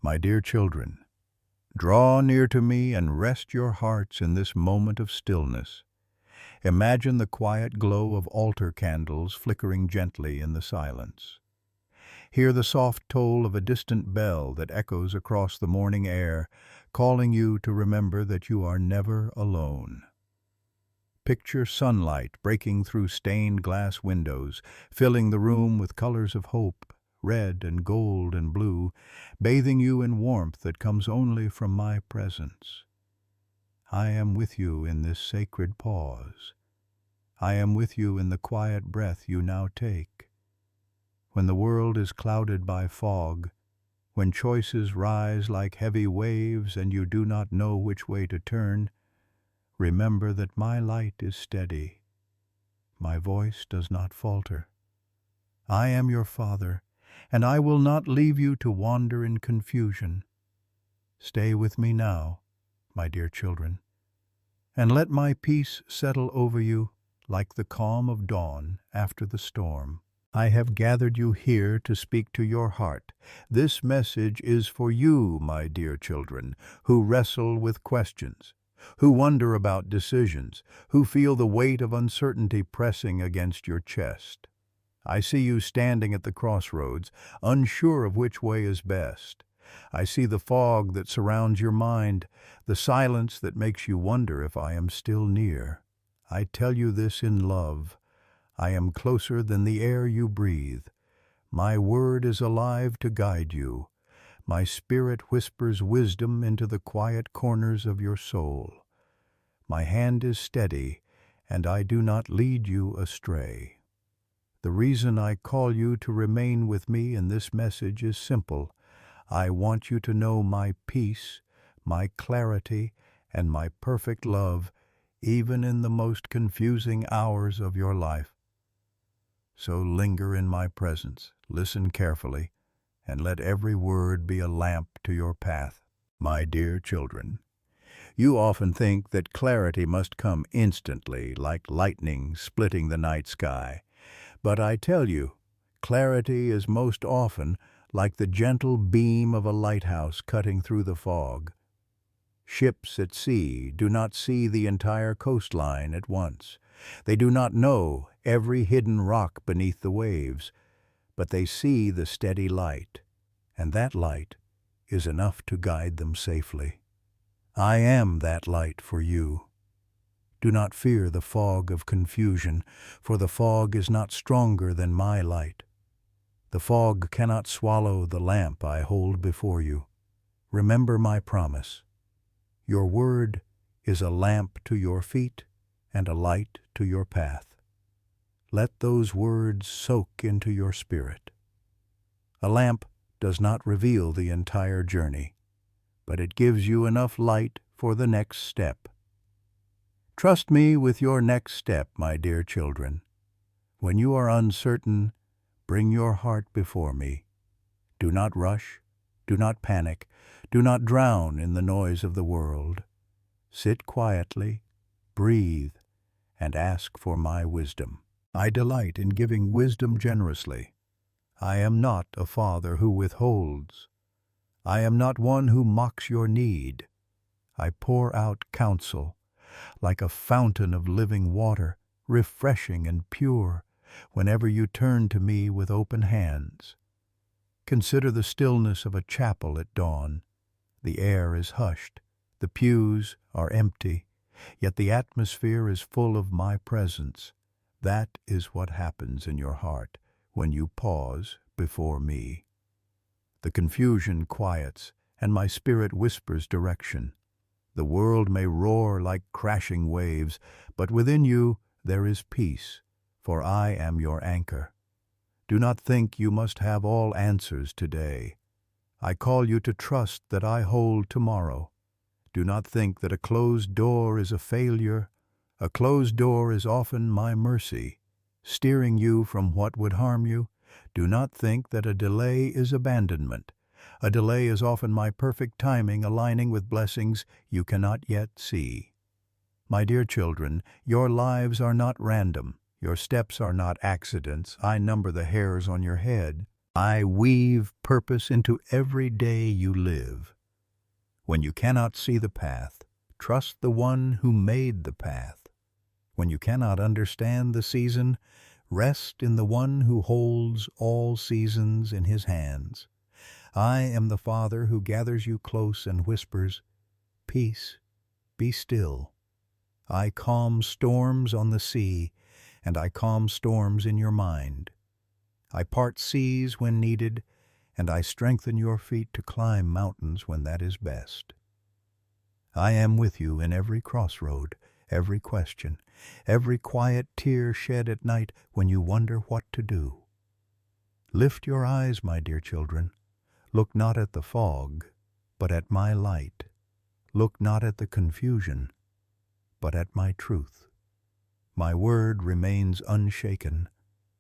My dear children, draw near to me and rest your hearts in this moment of stillness. Imagine the quiet glow of altar candles flickering gently in the silence. Hear the soft toll of a distant bell that echoes across the morning air, calling you to remember that you are never alone. Picture sunlight breaking through stained glass windows, filling the room with colors of hope, red and gold and blue, bathing you in warmth that comes only from my presence. I am with you in this sacred pause. I am with you in the quiet breath you now take. When the world is clouded by fog, when choices rise like heavy waves and you do not know which way to turn, remember that my light is steady. My voice does not falter. I am your Father, and I will not leave you to wander in confusion. Stay with me now, my dear children, and let my peace settle over you like the calm of dawn after the storm. I have gathered you here to speak to your heart. This message is for you, my dear children, who wrestle with questions, who wonder about decisions, who feel the weight of uncertainty pressing against your chest. I see you standing at the crossroads, unsure of which way is best. I see the fog that surrounds your mind, the silence that makes you wonder if I am still near. I tell you this in love. I am closer than the air you breathe. My word is alive to guide you. My spirit whispers wisdom into the quiet corners of your soul. My hand is steady, and I do not lead you astray. The reason I call you to remain with me in this message is simple. I want you to know my peace, my clarity, and my perfect love, even in the most confusing hours of your life. So linger in my presence, listen carefully, and let every word be a lamp to your path. My dear children, you often think that clarity must come instantly, like lightning splitting the night sky. But I tell you, clarity is most often like the gentle beam of a lighthouse cutting through the fog. Ships at sea do not see the entire coastline at once. They do not know every hidden rock beneath the waves, but they see the steady light, and that light is enough to guide them safely. I am that light for you. Do not fear the fog of confusion, for the fog is not stronger than my light. The fog cannot swallow the lamp I hold before you. Remember my promise. Your word is a lamp to your feet and a light to your path. Let those words soak into your spirit. A lamp does not reveal the entire journey, but it gives you enough light for the next step. Trust me with your next step, my dear children. When you are uncertain, bring your heart before me. Do not rush, do not panic, do not drown in the noise of the world. Sit quietly, breathe, and ask for my wisdom. I delight in giving wisdom generously. I am not a father who withholds. I am not one who mocks your need. I pour out counsel, like a fountain of living water, refreshing and pure, whenever you turn to me with open hands. Consider the stillness of a chapel at dawn. The air is hushed, the pews are empty, yet the atmosphere is full of my presence. That is what happens in your heart when you pause before me. The confusion quiets, and my spirit whispers direction. The world may roar like crashing waves, but within you there is peace, for I am your anchor. Do not think you must have all answers today. I call you to trust that I hold tomorrow. Do not think that a closed door is a failure. A closed door is often my mercy, steering you from what would harm you. Do not think that a delay is abandonment. A delay is often my perfect timing aligning with blessings you cannot yet see. My dear children, your lives are not random. Your steps are not accidents. I number the hairs on your head. I weave purpose into every day you live. When you cannot see the path, trust the one who made the path. When you cannot understand the season, rest in the one who holds all seasons in his hands. I am the Father who gathers you close and whispers, "Peace, be still." I calm storms on the sea, and I calm storms in your mind. I part seas when needed, and I strengthen your feet to climb mountains when that is best. I am with you in every crossroad, every question, every quiet tear shed at night when you wonder what to do. Lift your eyes, my dear children. Look not at the fog, but at my light. Look not at the confusion, but at my truth. My word remains unshaken.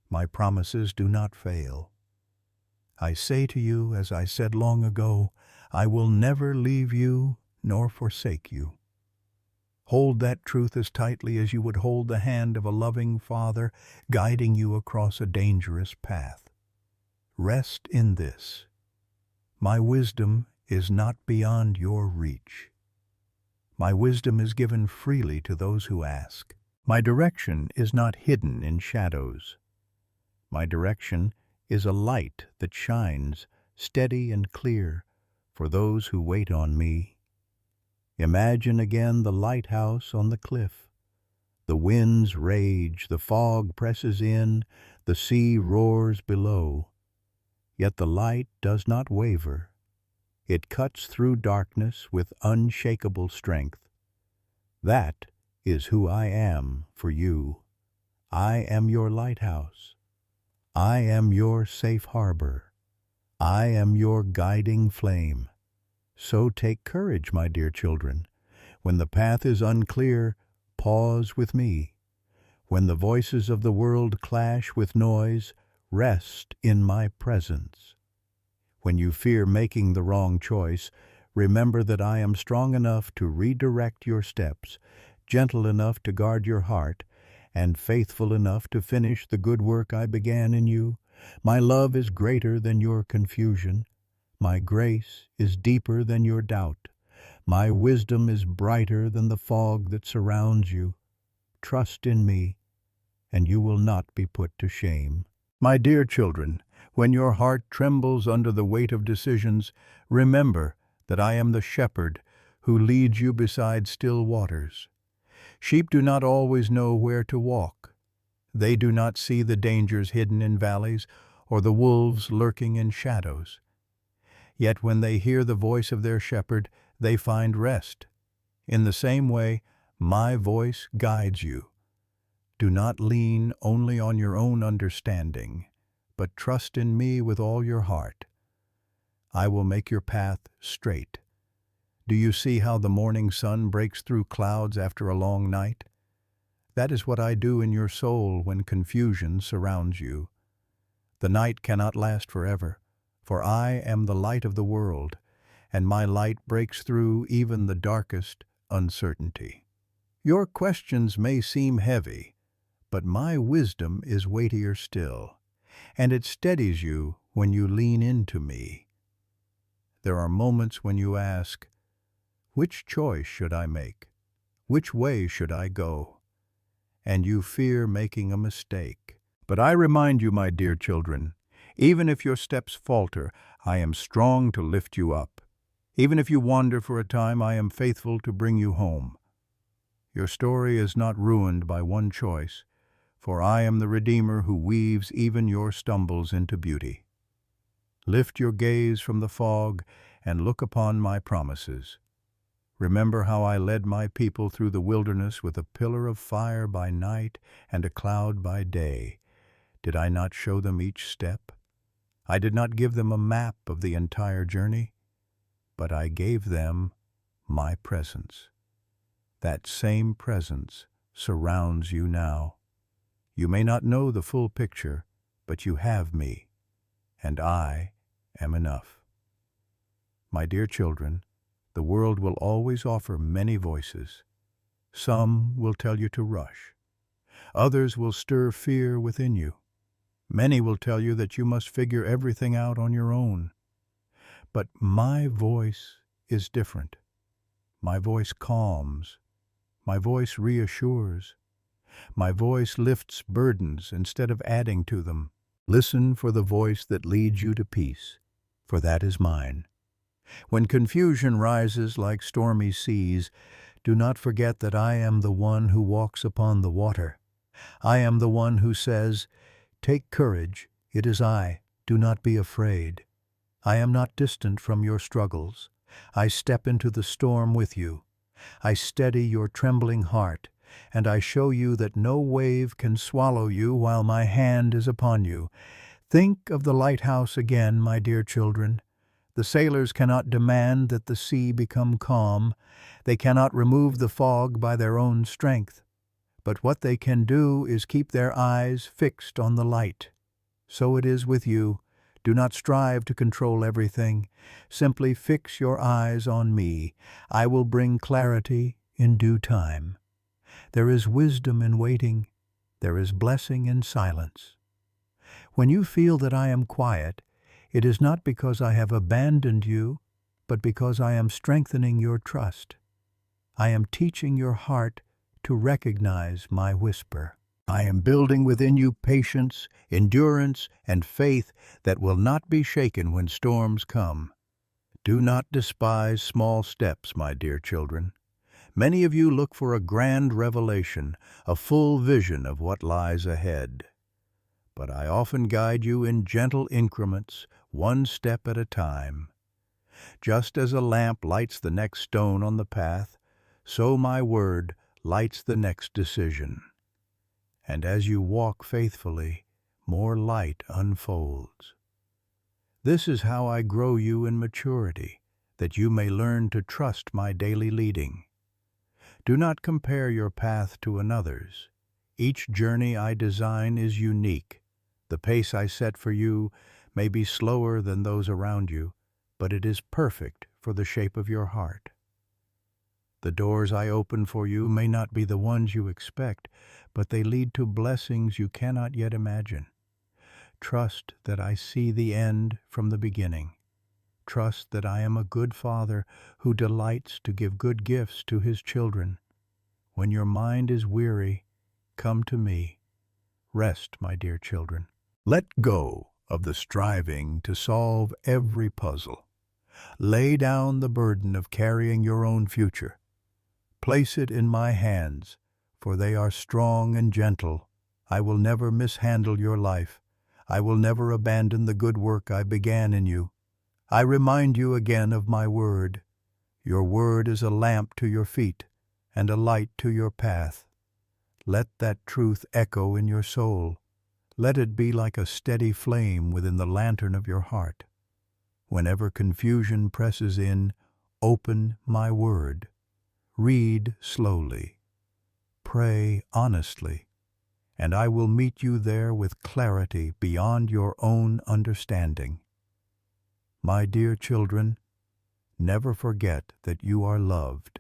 My promises do not fail. I say to you, as I said long ago, I will never leave you nor forsake you. Hold that truth as tightly as you would hold the hand of a loving Father guiding you across a dangerous path. Rest in this. My wisdom is not beyond your reach. My wisdom is given freely to those who ask. My direction is not hidden in shadows. My direction is a light that shines, steady and clear, for those who wait on me. Imagine again the lighthouse on the cliff. The winds rage, the fog presses in, the sea roars below. Yet the light does not waver. It cuts through darkness with unshakable strength. That is who I am for you. I am your lighthouse. I am your safe harbor. I am your guiding flame. So take courage, my dear children. When the path is unclear, pause with me. When the voices of the world clash with noise, rest in my presence. When you fear making the wrong choice, remember that I am strong enough to redirect your steps, gentle enough to guard your heart, and faithful enough to finish the good work I began in you. My love is greater than your confusion. My grace is deeper than your doubt. My wisdom is brighter than the fog that surrounds you. Trust in me, and you will not be put to shame. My dear children, when your heart trembles under the weight of decisions, remember that I am the shepherd who leads you beside still waters. Sheep do not always know where to walk. They do not see the dangers hidden in valleys or the wolves lurking in shadows. Yet when they hear the voice of their shepherd, they find rest. In the same way, my voice guides you. Do not lean only on your own understanding, but trust in me with all your heart. I will make your path straight. Do you see how the morning sun breaks through clouds after a long night? That is what I do in your soul when confusion surrounds you. The night cannot last forever, for I am the light of the world, and my light breaks through even the darkest uncertainty. Your questions may seem heavy, but my wisdom is weightier still, and it steadies you when you lean into me. There are moments when you ask, which choice should I make? Which way should I go? And you fear making a mistake. But I remind you, my dear children, even if your steps falter, I am strong to lift you up. Even if you wander for a time, I am faithful to bring you home. Your story is not ruined by one choice, for I am the Redeemer who weaves even your stumbles into beauty. Lift your gaze from the fog and look upon my promises. Remember how I led my people through the wilderness with a pillar of fire by night and a cloud by day. Did I not show them each step? I did not give them a map of the entire journey, but I gave them my presence. That same presence surrounds you now. You may not know the full picture, but you have me, and I am enough. My dear children, the world will always offer many voices. Some will tell you to rush. Others will stir fear within you. Many will tell you that you must figure everything out on your own. But my voice is different. My voice calms. My voice reassures. My voice lifts burdens instead of adding to them. Listen for the voice that leads you to peace, for that is mine. When confusion rises like stormy seas, do not forget that I am the one who walks upon the water. I am the one who says, "Take courage, it is I, do not be afraid." I am not distant from your struggles. I step into the storm with you. I steady your trembling heart, and I show you that no wave can swallow you while my hand is upon you. Think of the lighthouse again, my dear children. The sailors cannot demand that the sea become calm. They cannot remove the fog by their own strength. But what they can do is keep their eyes fixed on the light. So it is with you. Do not strive to control everything. Simply fix your eyes on me. I will bring clarity in due time. There is wisdom in waiting. There is blessing in silence. When you feel that I am quiet, it is not because I have abandoned you, but because I am strengthening your trust. I am teaching your heart to recognize my whisper. I am building within you patience, endurance, and faith that will not be shaken when storms come. Do not despise small steps, my dear children. Many of you look for a grand revelation, a full vision of what lies ahead. But I often guide you in gentle increments, one step at a time. Just as a lamp lights the next stone on the path, so my word lights the next decision. And as you walk faithfully, more light unfolds. This is how I grow you in maturity, that you may learn to trust my daily leading. Do not compare your path to another's. Each journey I design is unique. The pace I set for you may be slower than those around you, but it is perfect for the shape of your heart. The doors I open for you may not be the ones you expect, but they lead to blessings you cannot yet imagine. Trust that I see the end from the beginning. Trust that I am a good Father who delights to give good gifts to his children. When your mind is weary, come to me. Rest, my dear children. Let go of the striving to solve every puzzle. Lay down the burden of carrying your own future. Place it in my hands, for they are strong and gentle. I will never mishandle your life. I will never abandon the good work I began in you. I remind you again of my word. Your word is a lamp to your feet and a light to your path. Let that truth echo in your soul. Let it be like a steady flame within the lantern of your heart. Whenever confusion presses in, open my word. Read slowly. Pray honestly, and I will meet you there with clarity beyond your own understanding. My dear children, never forget that you are loved.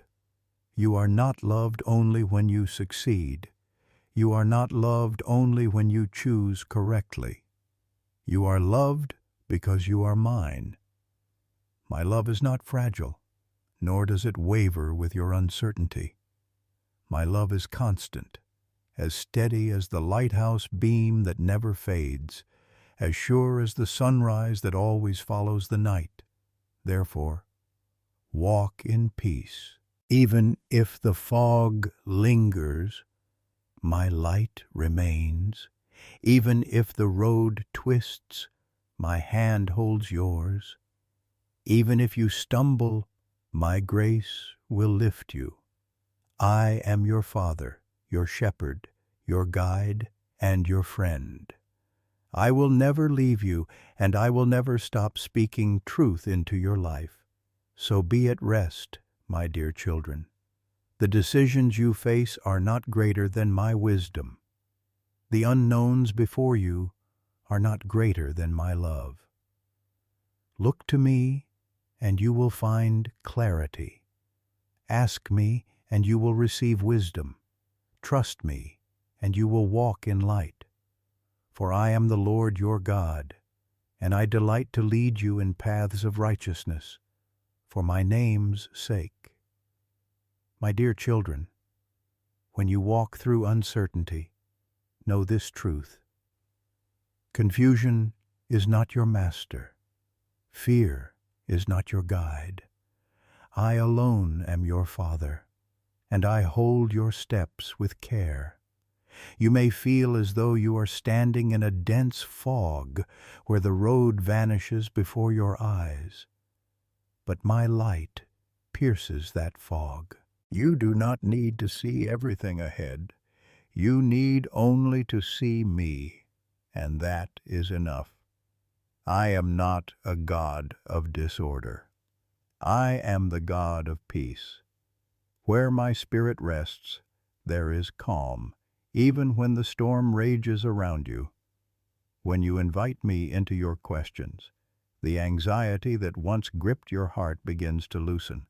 You are not loved only when you succeed. You are not loved only when you choose correctly. You are loved because you are mine. My love is not fragile, nor does it waver with your uncertainty. My love is constant, as steady as the lighthouse beam that never fades, as sure as the sunrise that always follows the night. Therefore, walk in peace. Even if the fog lingers, my light remains. Even if the road twists, my hand holds yours. Even if you stumble, my grace will lift you. I am your Father, your shepherd, your guide, and your friend. I will never leave you, and I will never stop speaking truth into your life. So be at rest, my dear children. The decisions you face are not greater than my wisdom. The unknowns before you are not greater than my love. Look to me, and you will find clarity. Ask me, and you will receive wisdom. Trust me, and you will walk in light. For I am the Lord your God, and I delight to lead you in paths of righteousness, for my name's sake. My dear children, when you walk through uncertainty, know this truth. Confusion is not your master. Fear is not your guide. I alone am your Father, and I hold your steps with care. You may feel as though you are standing in a dense fog where the road vanishes before your eyes. But my light pierces that fog. You do not need to see everything ahead. You need only to see me, and that is enough. I am not a God of disorder. I am the God of peace. Where my spirit rests, there is calm, even when the storm rages around you. When you invite me into your questions, the anxiety that once gripped your heart begins to loosen,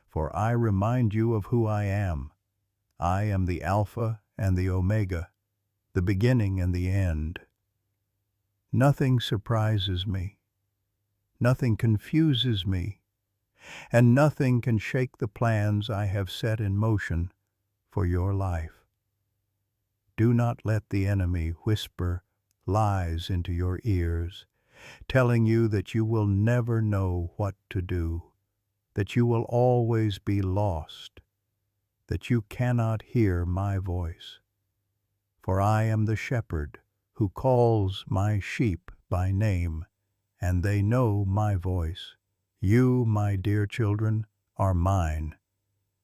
for I remind you of who I am. I am the Alpha and the Omega, the beginning and the end. Nothing surprises me, nothing confuses me, and nothing can shake the plans I have set in motion for your life. Do not let the enemy whisper lies into your ears, telling you that you will never know what to do, that you will always be lost, that you cannot hear my voice. For I am the shepherd who calls my sheep by name, and they know my voice. You, my dear children, are mine.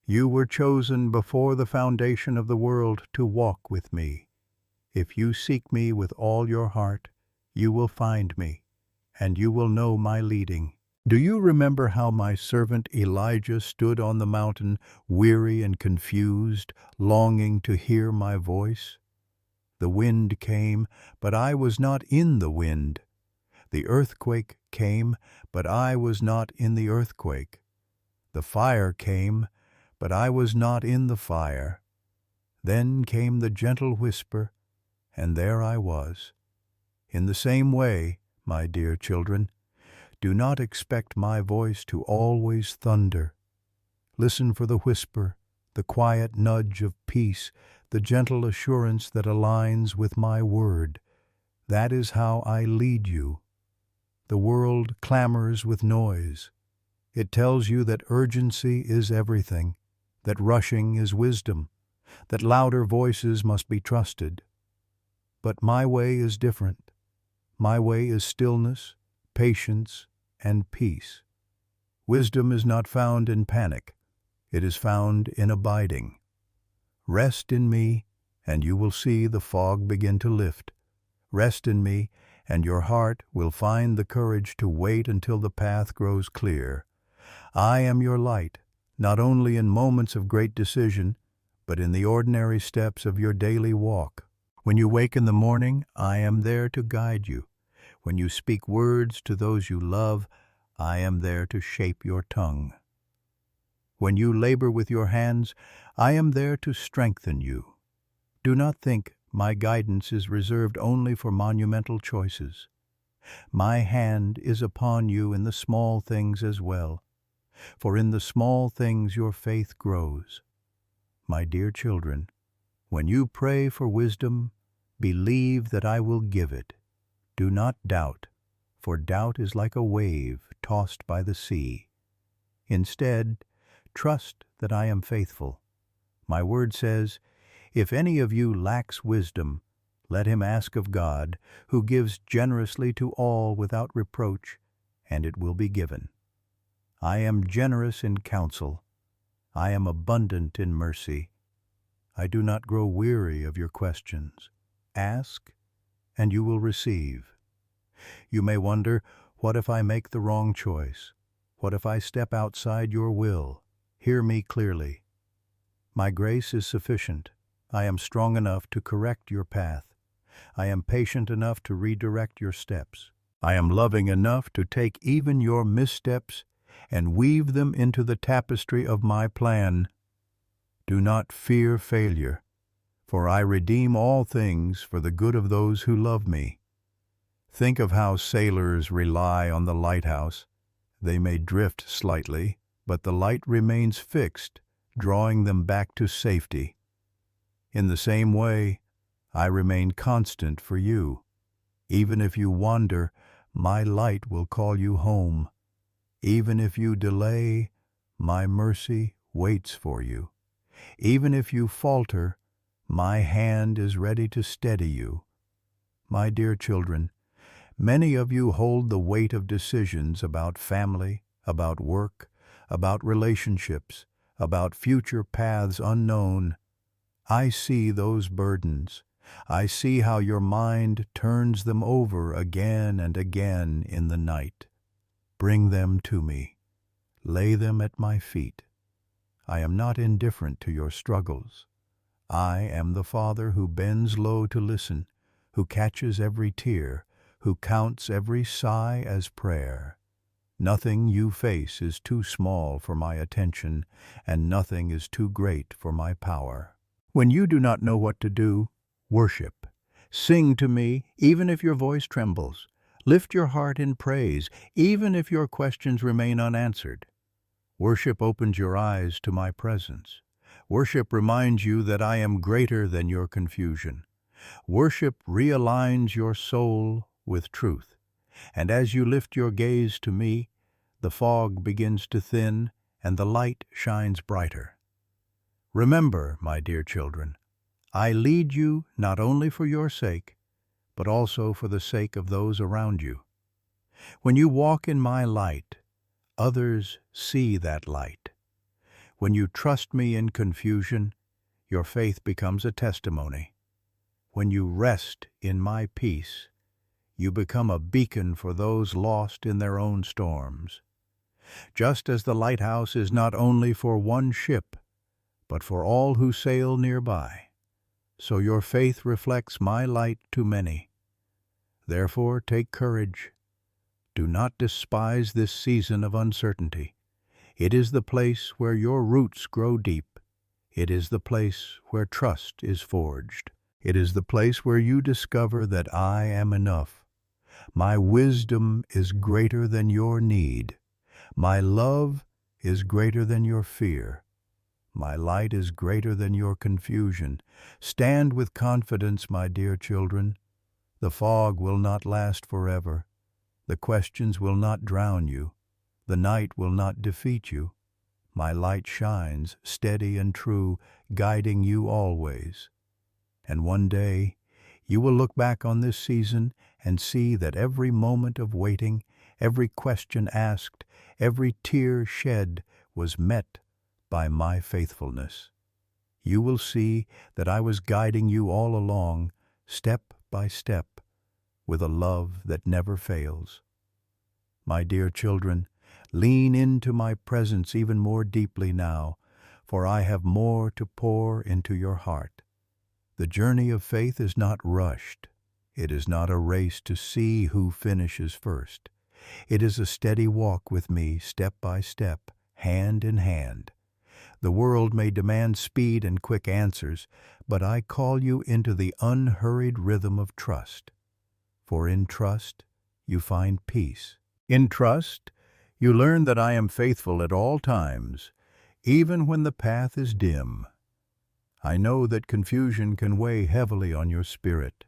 You were chosen before the foundation of the world to walk with me. If you seek me with all your heart, you will find me, and you will know my leading. Do you remember how my servant Elijah stood on the mountain, weary and confused, longing to hear my voice? The wind came, but I was not in the wind. The earthquake came, but I was not in the earthquake. The fire came, but I was not in the fire. Then came the gentle whisper, and there I was. In the same way, my dear children, do not expect my voice to always thunder. Listen for the whisper, the quiet nudge of peace, the gentle assurance that aligns with my word. That is how I lead you. The world clamors with noise. It tells you that urgency is everything, that rushing is wisdom, that louder voices must be trusted. But my way is different. My way is stillness, patience, and peace. Wisdom is not found in panic. It is found in abiding. Rest in me, and you will see the fog begin to lift. Rest in me, and your heart will find the courage to wait until the path grows clear. I am your light, not only in moments of great decision, but in the ordinary steps of your daily walk. When you wake in the morning, I am there to guide you. When you speak words to those you love, I am there to shape your tongue. When you labor with your hands, I am there to strengthen you. Do not think my guidance is reserved only for monumental choices. My hand is upon you in the small things as well, for in the small things your faith grows. My dear children, when you pray for wisdom, believe that I will give it. Do not doubt, for doubt is like a wave tossed by the sea. Instead, trust that I am faithful. My word says, if any of you lacks wisdom, let him ask of God, who gives generously to all without reproach, and it will be given. I am generous in counsel. I am abundant in mercy. I do not grow weary of your questions. Ask, and you will receive. You may wonder, what if I make the wrong choice? What if I step outside your will? Hear me clearly. My grace is sufficient. I am strong enough to correct your path. I am patient enough to redirect your steps. I am loving enough to take even your missteps and weave them into the tapestry of my plan. Do not fear failure, for I redeem all things for the good of those who love me. Think of how sailors rely on the lighthouse. They may drift slightly, but the light remains fixed, drawing them back to safety. In the same way, I remain constant for you. Even if you wander, my light will call you home. Even if you delay, my mercy waits for you. Even if you falter, my hand is ready to steady you. My dear children, many of you hold the weight of decisions about family, about work, about relationships, about future paths unknown. I see those burdens. I see how your mind turns them over again and again in the night. Bring them to me. Lay them at my feet. I am not indifferent to your struggles. I am the Father who bends low to listen, who catches every tear, who counts every sigh as prayer. Nothing you face is too small for my attention, and nothing is too great for my power. When you do not know what to do, worship. Sing to me, even if your voice trembles. Lift your heart in praise, even if your questions remain unanswered. Worship opens your eyes to my presence. Worship reminds you that I am greater than your confusion. Worship realigns your soul with truth. And as you lift your gaze to me, the fog begins to thin and the light shines brighter. Remember, my dear children, I lead you not only for your sake, but also for the sake of those around you. When you walk in my light, others see that light. When you trust me in confusion, your faith becomes a testimony. When you rest in my peace, you become a beacon for those lost in their own storms. Just as the lighthouse is not only for one ship, but for all who sail nearby, so your faith reflects my light to many. Therefore, take courage. Do not despise this season of uncertainty. It is the place where your roots grow deep. It is the place where trust is forged. It is the place where you discover that I am enough. My wisdom is greater than your need. My love is greater than your fear. My light is greater than your confusion. Stand with confidence, my dear children. The fog will not last forever. The questions will not drown you. The night will not defeat you. My light shines, steady and true, guiding you always. And one day, you will look back on this season and see that every moment of waiting, every question asked, every tear shed was met by my faithfulness. You will see that I was guiding you all along, step by step, with a love that never fails. My dear children, lean into my presence even more deeply now, for I have more to pour into your heart. The journey of faith is not rushed. It is not a race to see who finishes first. It is a steady walk with me, step by step, hand in hand. The world may demand speed and quick answers, but I call you into the unhurried rhythm of trust. For in trust, you find peace. In trust, you learn that I am faithful at all times, even when the path is dim. I know that confusion can weigh heavily on your spirit.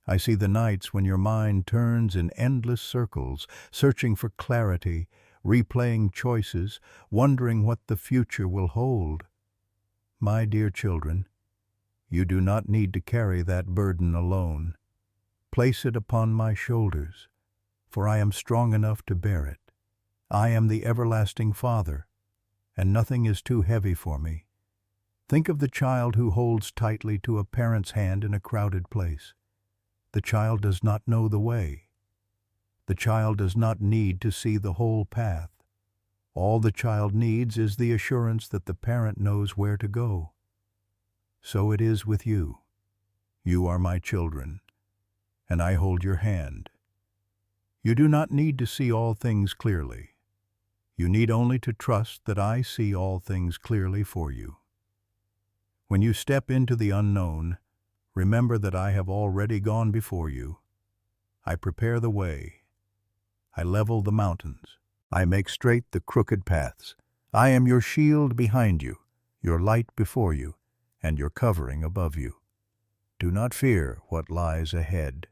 I see the nights when your mind turns in endless circles, searching for clarity, replaying choices, wondering what the future will hold. My dear children, you do not need to carry that burden alone. Place it upon my shoulders, for I am strong enough to bear it. I am the everlasting Father, and nothing is too heavy for me. Think of the child who holds tightly to a parent's hand in a crowded place. The child does not know the way. The child does not need to see the whole path. All the child needs is the assurance that the parent knows where to go. So it is with you. You are my children, and I hold your hand. You do not need to see all things clearly. You need only to trust that I see all things clearly for you. When you step into the unknown, remember that I have already gone before you. I prepare the way. I level the mountains. I make straight the crooked paths. I am your shield behind you, your light before you, and your covering above you. Do not fear what lies ahead,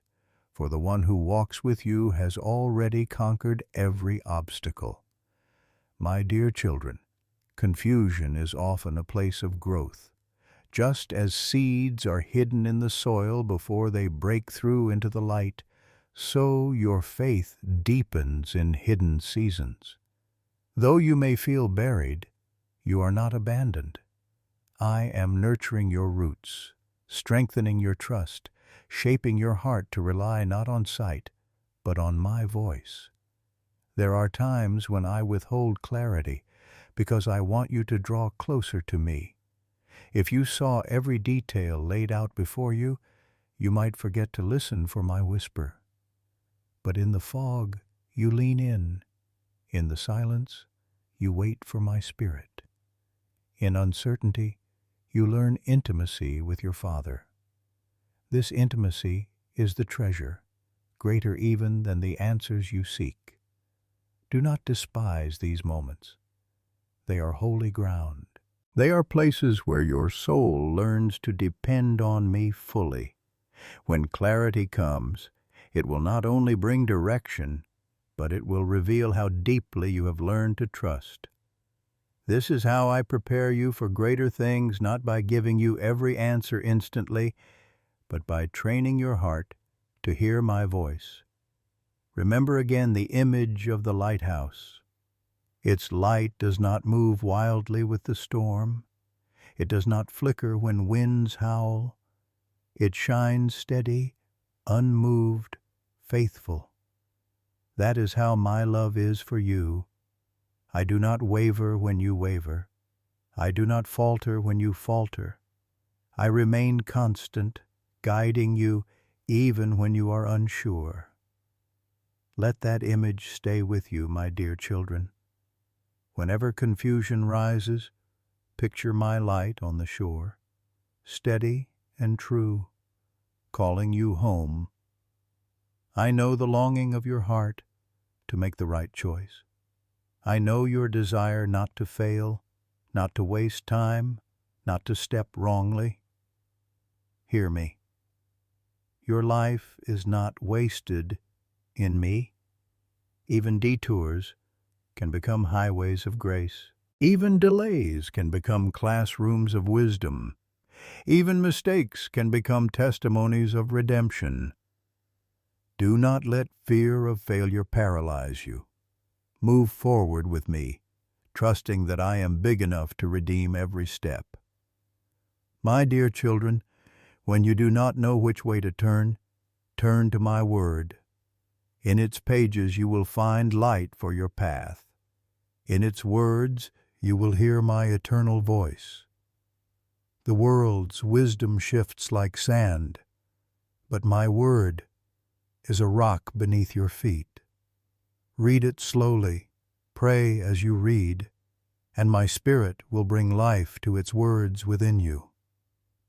for the one who walks with you has already conquered every obstacle. My dear children, confusion is often a place of growth. Just as seeds are hidden in the soil before they break through into the light, so your faith deepens in hidden seasons. Though you may feel buried, you are not abandoned. I am nurturing your roots, strengthening your trust, shaping your heart to rely not on sight, but on my voice. There are times when I withhold clarity because I want you to draw closer to me. If you saw every detail laid out before you, you might forget to listen for my whisper. But in the fog, you lean in. In the silence, you wait for my spirit. In uncertainty, you learn intimacy with your Father. This intimacy is the treasure, greater even than the answers you seek. Do not despise these moments. They are holy ground. They are places where your soul learns to depend on me fully. When clarity comes, it will not only bring direction, but it will reveal how deeply you have learned to trust. This is how I prepare you for greater things, not by giving you every answer instantly, but by training your heart to hear my voice. Remember again the image of the lighthouse. Its light does not move wildly with the storm. It does not flicker when winds howl. It shines steady, unmoved, faithful. That is how my love is for you. I do not waver when you waver. I do not falter when you falter. I remain constant, guiding you even when you are unsure. Let that image stay with you, my dear children. Whenever confusion rises, picture my light on the shore, steady and true, calling you home. I know the longing of your heart to make the right choice. I know your desire not to fail, not to waste time, not to step wrongly. Hear me. Your life is not wasted in me. Even detours can become highways of grace. Even delays can become classrooms of wisdom. Even mistakes can become testimonies of redemption. Do not let fear of failure paralyze you. Move forward with me, trusting that I am big enough to redeem every step. My dear children, when you do not know which way to turn to my word. In its pages you will find light for your path. In its words you will hear my eternal voice. The world's wisdom shifts like sand, but my word is a rock beneath your feet. Read it slowly, pray as you read, and my spirit will bring life to its words within you.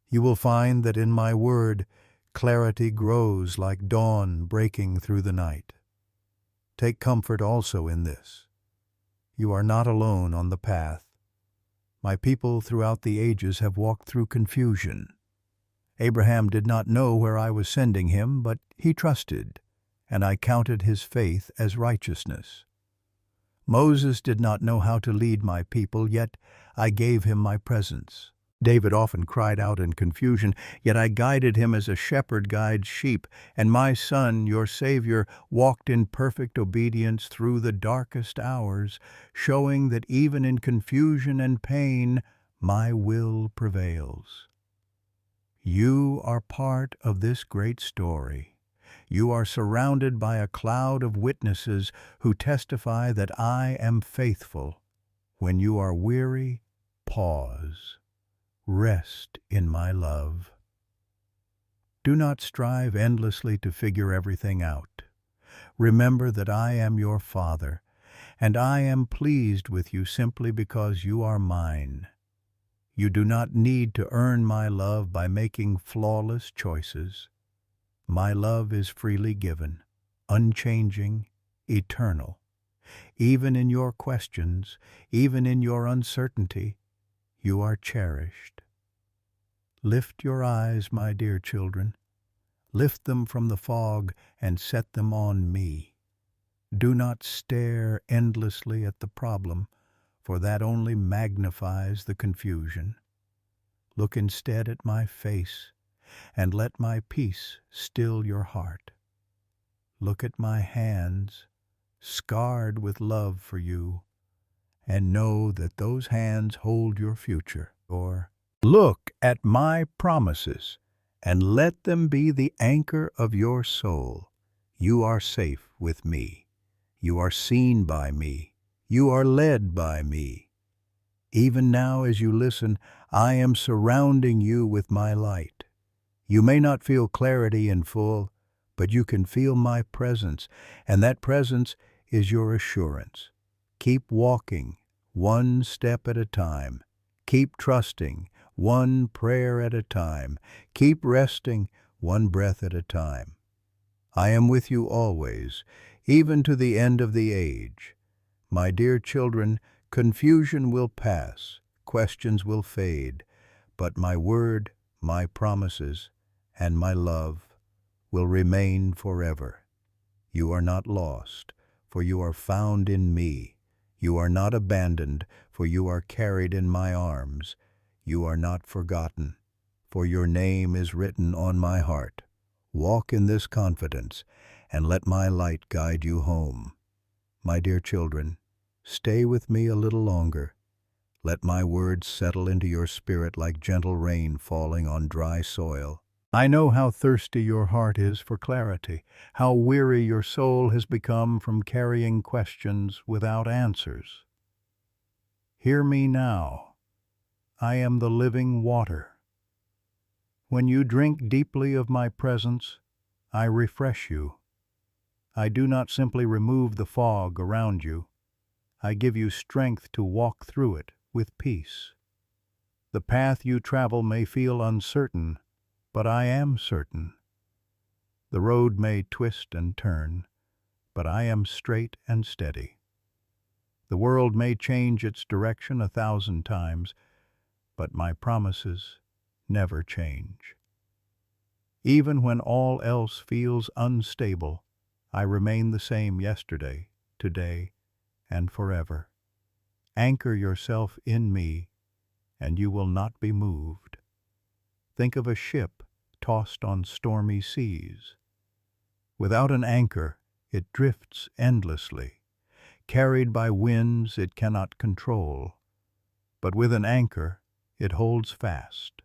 You will find that in my word clarity grows like dawn breaking through the night. Take comfort also in this. You are not alone on the path. My people throughout the ages have walked through confusion. Abraham did not know where I was sending him, but he trusted, and I counted his faith as righteousness. Moses did not know how to lead my people, yet I gave him my presence. David often cried out in confusion, yet I guided him as a shepherd guides sheep, and my Son, your Savior, walked in perfect obedience through the darkest hours, showing that even in confusion and pain, my will prevails. You are part of this great story. You are surrounded by a cloud of witnesses who testify that I am faithful. When you are weary, pause. Rest in my love. Do not strive endlessly to figure everything out. Remember that I am your Father, and I am pleased with you simply because you are mine. You do not need to earn my love by making flawless choices. My love is freely given. unchanging, eternal. Even in your questions, even in your uncertainty, you are cherished. Lift your eyes, my dear children. Lift them from the fog and set them on me. Do not stare endlessly at the problem, for that only magnifies the confusion. Look instead at my face, and let my peace still your heart. Look at my hands, scarred with love for you, and know that those hands hold your future. Or look at my promises, and let them be the anchor of your soul. You are safe with me. You are seen by me. You are led by me. Even now as you listen, I am surrounding you with my light. You may not feel clarity in full, but you can feel my presence, and that presence is your assurance. Keep walking, one step at a time. Keep trusting, one prayer at a time. Keep resting, one breath at a time. I am with you always, even to the end of the age. My dear children, confusion will pass, questions will fade, but my word, my promises, and my love will remain forever. You are not lost, for you are found in me. You are not abandoned, for you are carried in my arms. You are not forgotten, for your name is written on my heart. Walk in this confidence, and let my light guide you home. My dear children, stay with me a little longer. Let my words settle into your spirit like gentle rain falling on dry soil. I know how thirsty your heart is for clarity, how weary your soul has become from carrying questions without answers. Hear me now. I am the living water. When you drink deeply of my presence, I refresh you. I do not simply remove the fog around you. I give you strength to walk through it with peace. The path you travel may feel uncertain, but I am certain. The road may twist and turn, but I am straight and steady. The world may change its direction 1,000 times, but my promises never change. Even when all else feels unstable, I remain the same yesterday, today, and forever. Anchor yourself in me, and you will not be moved. Think of a ship tossed on stormy seas. Without an anchor, it drifts endlessly. Carried by winds it cannot control. But with an anchor, it holds fast.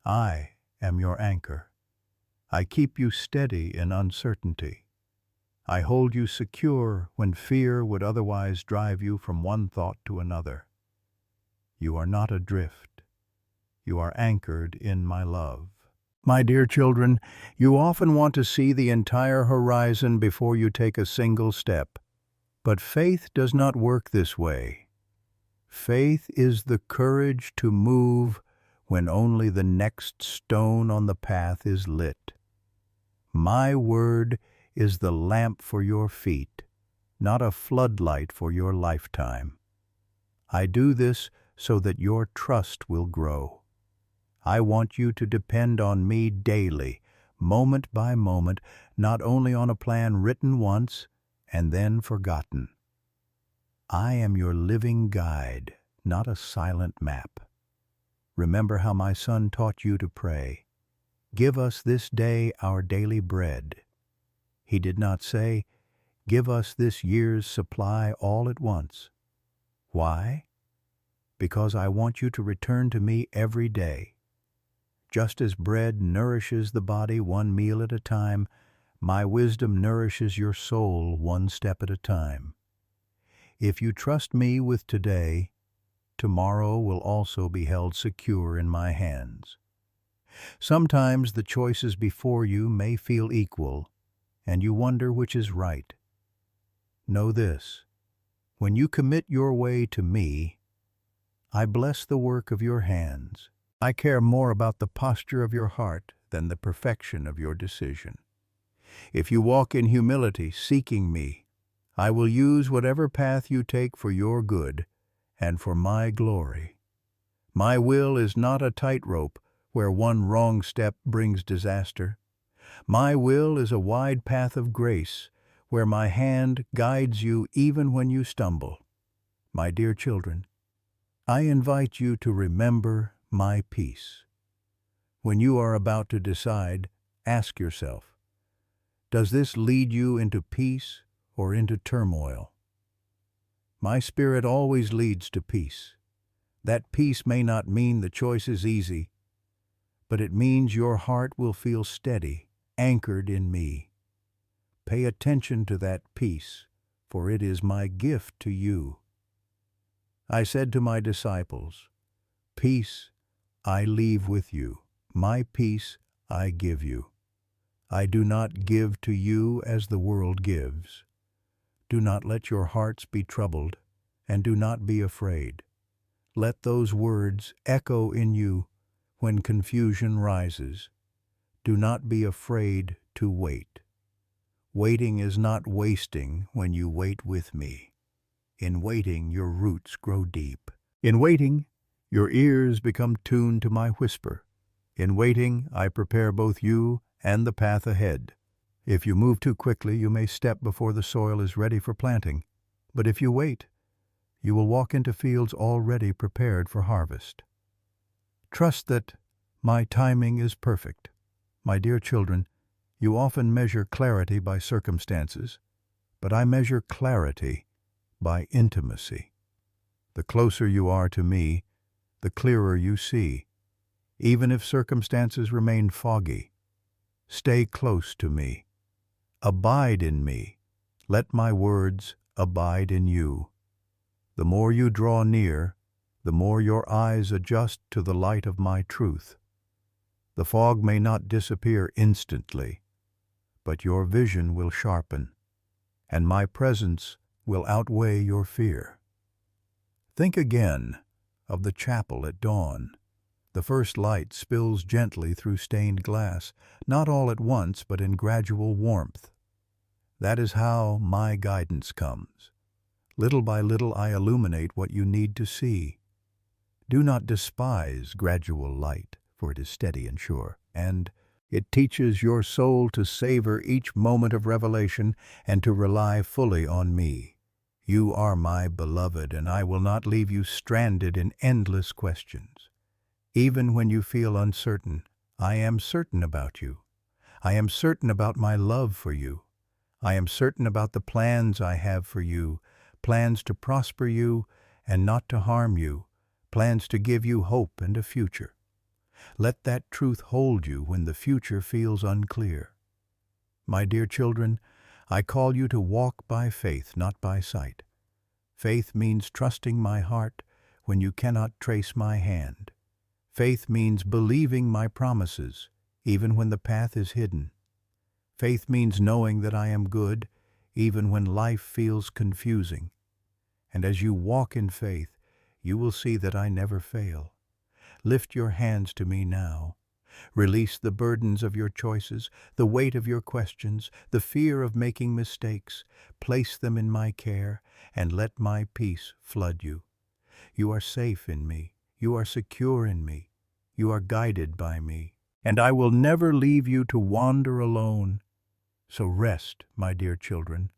I am your anchor. I keep you steady in uncertainty. I hold you secure when fear would otherwise drive you from one thought to another. You are not adrift. You are anchored in my love. My dear children, you often want to see the entire horizon before you take a single step. But faith does not work this way. Faith is the courage to move when only the next stone on the path is lit. My word is the lamp for your feet, not a floodlight for your lifetime. I do this so that your trust will grow. I want you to depend on me daily, moment by moment, not only on a plan written once and then forgotten. I am your living guide, not a silent map. Remember how my son taught you to pray. Give us this day our daily bread. He did not say, give us this year's supply all at once. Why? Because I want you to return to me every day. Just as bread nourishes the body one meal at a time, my wisdom nourishes your soul one step at a time. If you trust me with today, tomorrow will also be held secure in my hands. Sometimes the choices before you may feel equal, and you wonder which is right. Know this: when you commit your way to me, I bless the work of your hands. I care more about the posture of your heart than the perfection of your decision. If you walk in humility, seeking me, I will use whatever path you take for your good and for my glory. My will is not a tightrope where one wrong step brings disaster. My will is a wide path of grace where my hand guides you even when you stumble. My dear children, I invite you to remember my peace. When you are about to decide, ask yourself, does this lead you into peace or into turmoil? My spirit always leads to peace. That peace may not mean the choice is easy, but it means your heart will feel steady, anchored in me. Pay attention to that peace, for it is my gift to you. I said to my disciples, peace I leave with you, my peace I give you. I do not give to you as the world gives. Do not let your hearts be troubled, and do not be afraid. Let those words echo in you when confusion rises. Do not be afraid to wait. Waiting is not wasting when you wait with me. In waiting, your roots grow deep. In waiting, your ears become tuned to my whisper. In waiting, I prepare both you and the path ahead. If you move too quickly, you may step before the soil is ready for planting. But if you wait, you will walk into fields already prepared for harvest. Trust that my timing is perfect. My dear children, you often measure clarity by circumstances, but I measure clarity by intimacy. The closer you are to me, the clearer you see. Even if circumstances remain foggy, stay close to me. Abide in me. Let my words abide in you. The more you draw near, the more your eyes adjust to the light of my truth. The fog may not disappear instantly, but your vision will sharpen, and my presence will outweigh your fear. Think again of the chapel at dawn. The first light spills gently through stained glass, not all at once, but in gradual warmth. That is how my guidance comes. Little by little I illuminate what you need to see. Do not despise gradual light, for it is steady and sure, and it teaches your soul to savor each moment of revelation and to rely fully on me. You are my beloved, and I will not leave you stranded in endless questions. Even when you feel uncertain, I am certain about you. I am certain about my love for you. I am certain about the plans I have for you, plans to prosper you and not to harm you, plans to give you hope and a future. Let that truth hold you when the future feels unclear. My dear children, I call you to walk by faith, not by sight. Faith means trusting my heart when you cannot trace my hand. Faith means believing my promises, even when the path is hidden. Faith means knowing that I am good, even when life feels confusing. And as you walk in faith, you will see that I never fail. Lift your hands to me now. Release the burdens of your choices, the weight of your questions, the fear of making mistakes. Place them in my care, and let my peace flood you. You are safe in me. You are secure in me. You are guided by me. And I will never leave you to wander alone. So rest, my dear children.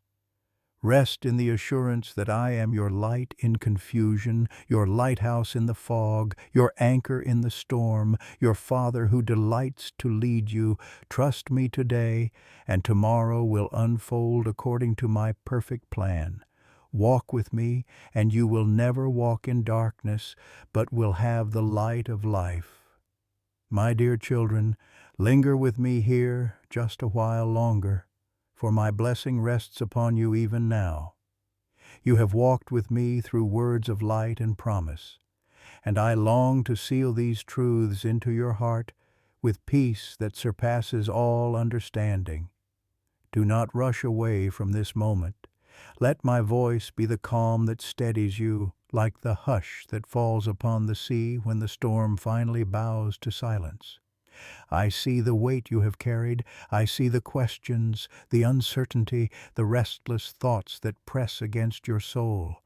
Rest in the assurance that I am your light in confusion, your lighthouse in the fog, your anchor in the storm, your Father who delights to lead you. Trust me today, and tomorrow will unfold according to my perfect plan. Walk with me, and you will never walk in darkness, but will have the light of life. My dear children, linger with me here just a while longer, for my blessing rests upon you even now. You have walked with me through words of light and promise, and I long to seal these truths into your heart with peace that surpasses all understanding. Do not rush away from this moment. Let my voice be the calm that steadies you, like the hush that falls upon the sea when the storm finally bows to silence. I see the weight you have carried. I see the questions, the uncertainty, the restless thoughts that press against your soul.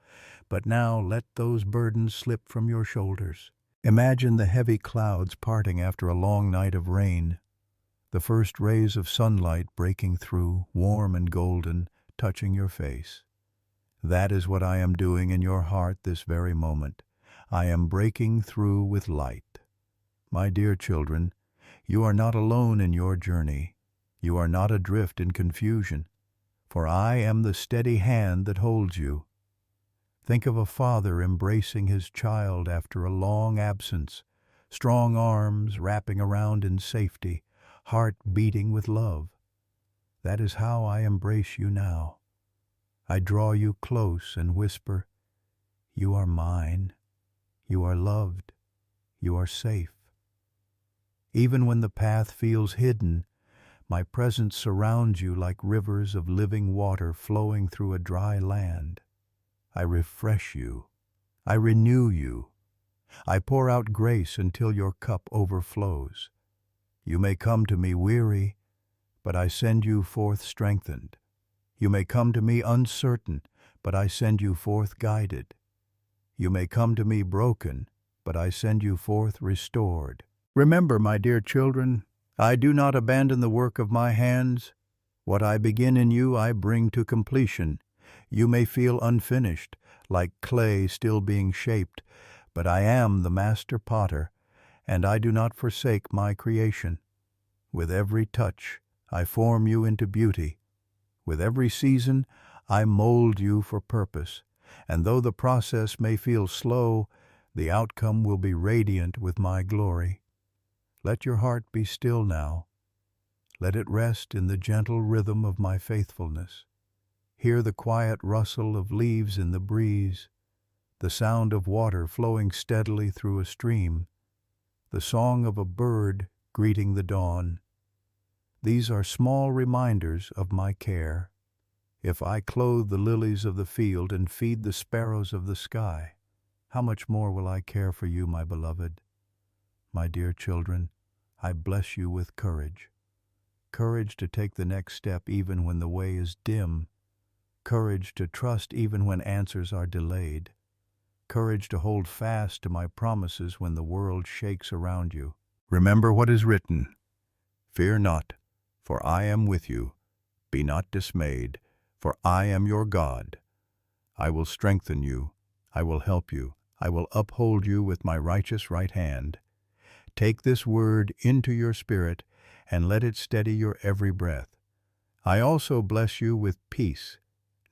But now let those burdens slip from your shoulders. Imagine the heavy clouds parting after a long night of rain, the first rays of sunlight breaking through, warm and golden, touching your face. That is what I am doing in your heart this very moment. I am breaking through with light. My dear children, you are not alone in your journey. You are not adrift in confusion, for I am the steady hand that holds you. Think of a father embracing his child after a long absence, strong arms wrapping around in safety, heart beating with love. That is how I embrace you now. I draw you close and whisper, "You are mine. You are loved. You are safe." Even when the path feels hidden, my presence surrounds you like rivers of living water flowing through a dry land. I refresh you. I renew you. I pour out grace until your cup overflows. You may come to me weary, but I send you forth strengthened. You may come to me uncertain, but I send you forth guided. You may come to me broken, but I send you forth restored. Remember, my dear children, I do not abandon the work of my hands. What I begin in you I bring to completion. You may feel unfinished, like clay still being shaped, but I am the master potter, and I do not forsake my creation. With every touch, I form you into beauty. With every season, I mold you for purpose, and though the process may feel slow, the outcome will be radiant with my glory. Let your heart be still now. Let it rest in the gentle rhythm of my faithfulness. Hear the quiet rustle of leaves in the breeze, the sound of water flowing steadily through a stream, the song of a bird greeting the dawn. These are small reminders of my care. If I clothe the lilies of the field and feed the sparrows of the sky, how much more will I care for you, my beloved? My dear children, I bless you with courage. Courage to take the next step even when the way is dim. Courage to trust even when answers are delayed. Courage to hold fast to my promises when the world shakes around you. Remember what is written. Fear not, for I am with you. Be not dismayed, for I am your God. I will strengthen you. I will help you. I will uphold you with my righteous right hand. Take this word into your spirit and let it steady your every breath. I also bless you with peace,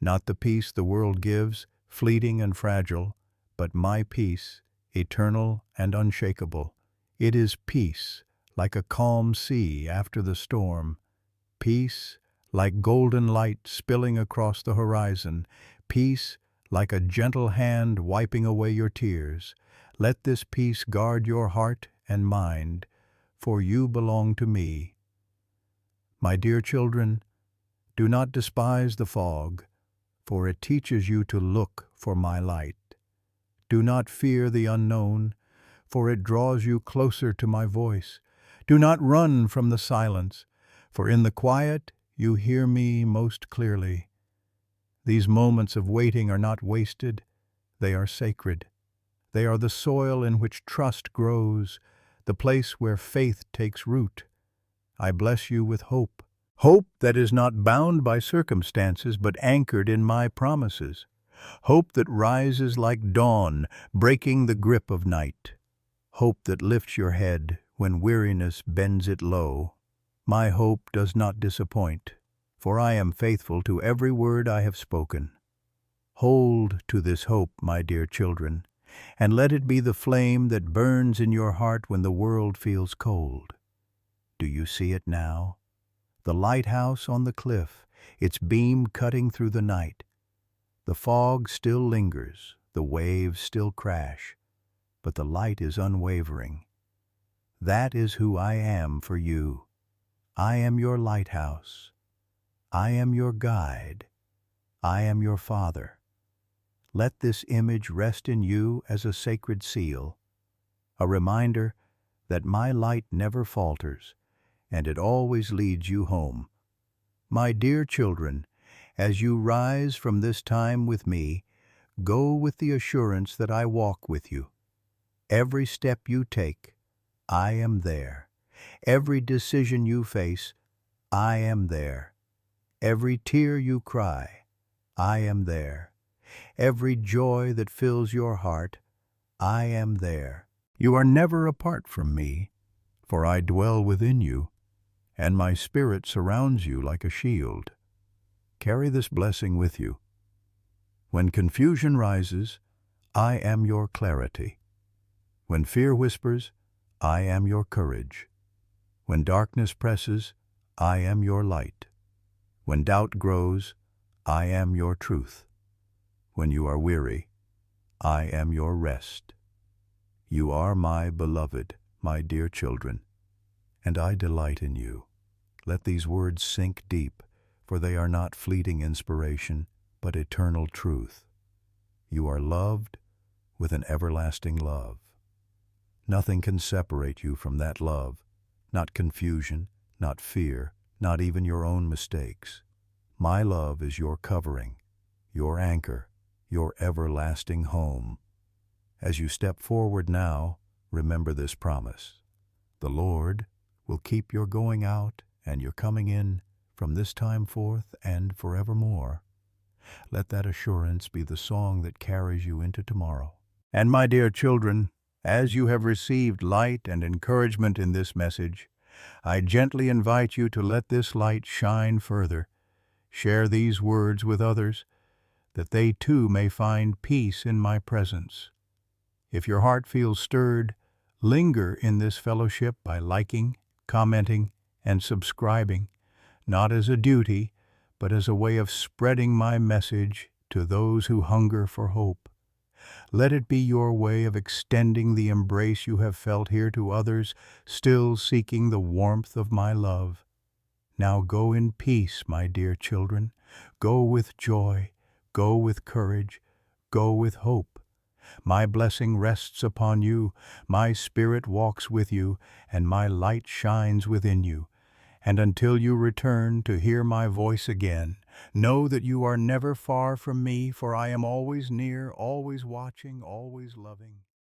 not the peace the world gives, fleeting and fragile, but my peace, eternal and unshakable. It is peace, like a calm sea after the storm. Peace, like golden light spilling across the horizon. Peace, like a gentle hand wiping away your tears. Let this peace guard your heart and mind, for you belong to me. My dear children, do not despise the fog, for it teaches you to look for my light. Do not fear the unknown, for it draws you closer to my voice. Do not run from the silence, for in the quiet you hear me most clearly. These moments of waiting are not wasted, they are sacred. They are the soil in which trust grows, the place where faith takes root. I bless you with hope. Hope that is not bound by circumstances but anchored in my promises. Hope that rises like dawn, breaking the grip of night. Hope that lifts your head when weariness bends it low. My hope does not disappoint, for I am faithful to every word I have spoken. Hold to this hope, my dear children, and let it be the flame that burns in your heart when the world feels cold. Do you see it now? The lighthouse on the cliff, its beam cutting through the night. The fog still lingers, the waves still crash, but the light is unwavering. That is who I am for you. I am your lighthouse. I am your guide. I am your Father. Let this image rest in you as a sacred seal, a reminder that my light never falters, and it always leads you home. My dear children, as you rise from this time with me, go with the assurance that I walk with you. Every step you take, I am there. Every decision you face, I am there. Every tear you cry, I am there. Every joy that fills your heart, I am there. You are never apart from me, for I dwell within you, and my spirit surrounds you like a shield. Carry this blessing with you. When confusion rises, I am your clarity. When fear whispers, I am your courage. When darkness presses, I am your light. When doubt grows, I am your truth. When you are weary, I am your rest. You are my beloved, my dear children, and I delight in you. Let these words sink deep, for they are not fleeting inspiration, but eternal truth. You are loved with an everlasting love. Nothing can separate you from that love, not confusion, not fear, not even your own mistakes. My love is your covering, your anchor, your everlasting home. As you step forward now, remember this promise. The Lord will keep your going out and your coming in from this time forth and forevermore. Let that assurance be the song that carries you into tomorrow. And my dear children, as you have received light and encouragement in this message, I gently invite you to let this light shine further. Share these words with others, that they too may find peace in my presence. If your heart feels stirred, linger in this fellowship by liking, commenting, and subscribing, not as a duty, but as a way of spreading my message to those who hunger for hope. Let it be your way of extending the embrace you have felt here to others, still seeking the warmth of my love. Now go in peace, my dear children. Go with joy, go with courage, go with hope. My blessing rests upon you, my spirit walks with you, and my light shines within you. And until you return to hear my voice again, know that you are never far from me, for I am always near, always watching, always loving.